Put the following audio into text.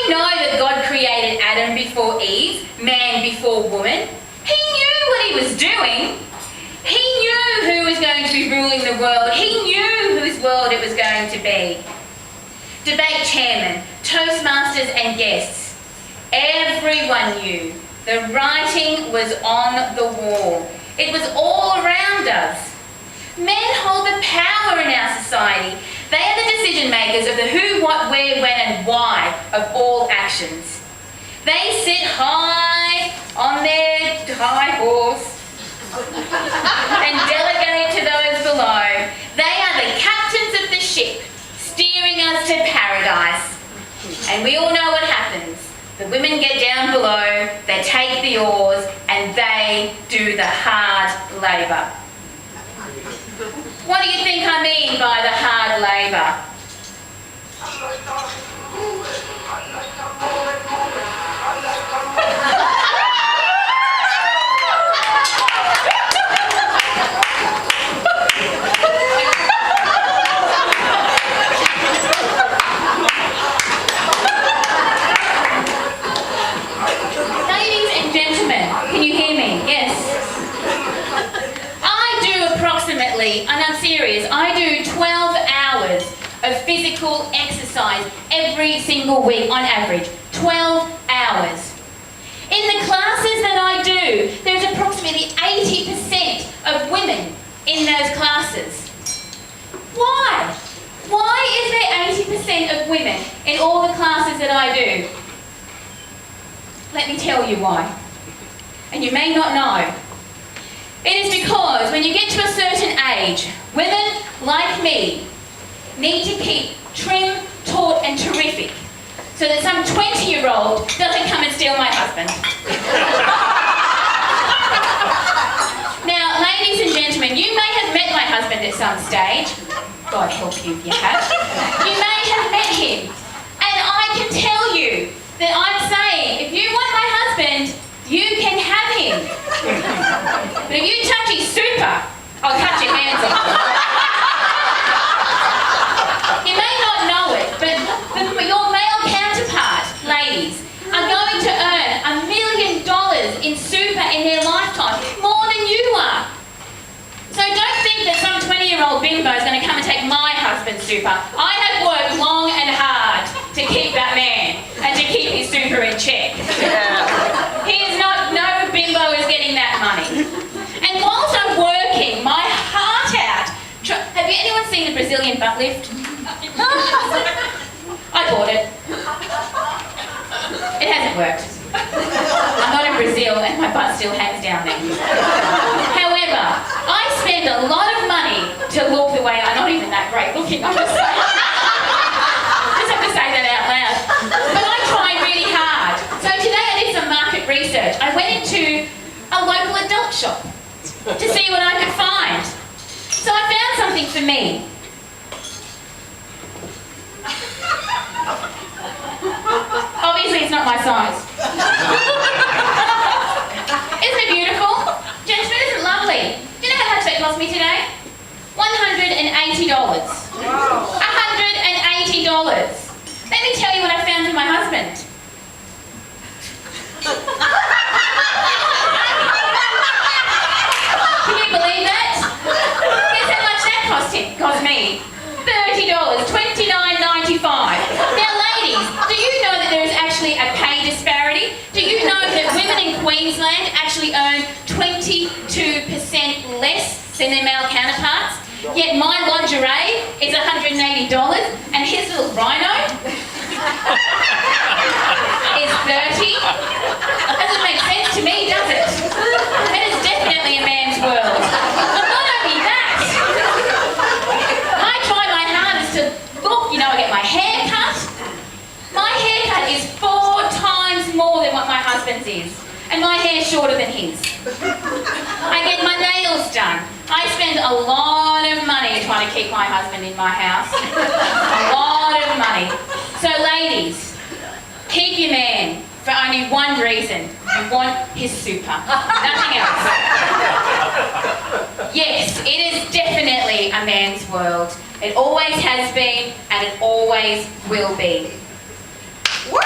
you know that God created Adam before Eve, man before woman? He knew what he was doing. He knew who was going to be ruling the world. He knew whose world it was going to be. Debate chairman, Toastmasters and guests. Everyone knew. The writing was on the wall. It was all around us. Men hold the power in our society. They are the decision makers of the who, what, where, when and why of all actions. They sit high on their high horse and delegate to those below. They are the captains of the ship, steering us to paradise. And we all know what happens. The women get down below, they take the oars, and they do the hard labour. What do you think I mean by the hard labour? Ladies and gentlemen, can you hear me? Yes. I do approximately, and I'm serious, I do 12 hours of physical exercise every single week on average. 12 hours. In the classes that I do, there's approximately 80% of women in those classes. Why? Why is there 80% of women in all the classes that I do? Let me tell you why. And you may not know. It is because when you get to a certain age, women like me need to keep trim, taut and terrific so that some 20-year-old doesn't come and steal my husband. Now, ladies and gentlemen, you may have met my husband at some stage. God help you if you have. You may have met him. And I can tell you that I'm saying, if you want my husband, you can have him. But if you touch his super, I'll cut your hands off. You may not know it, but your male counterpart, ladies, are going to earn $1 million in super in their lifetime, more than you are. So don't think that some 20-year-old bimbo is going to come and take my husband's super. I have worked long and hard to keep that man and to keep his super in check. He is not, no bimbo is getting that money. And whilst I'm working my heart out, have you anyone seen the Brazilian butt lift? I bought it. It hasn't worked. I'm not in Brazil and my butt still hangs down there. However, I spend a lot of money to look the way I'm not even that great looking, I'm just saying. Just have to say that out loud. But I try really hard. So today I did some market research. I went into a local adult shop to see what I could find. So I found something for me. Obviously it's not my size. Isn't it beautiful? Gentlemen, isn't it lovely? Do you know how much that cost me today? $180. Wow. $180. Let me tell you what I found for my husband. Can you believe that? Guess how much that cost me? $30, $29.95. Now ladies, do you know that there is actually a pay disparity? Do you know that women in Queensland actually earn 22% less than their male counterparts? Yet my lingerie is $180 and his little rhino is $30. Doesn't make sense to me, does it? That is definitely a man's world. But not only that, I try my hardest to look, I get my hair cut. My haircut is 4 times more than what my husband's is. And my hair's shorter than his. I get my nails done. I spend a lot of money trying to keep my husband in my house. A lot of money. So ladies, keep your man for only one reason. You want his super. Nothing else. Yes, it is definitely a man's world. It always has been and it always will be. Woo!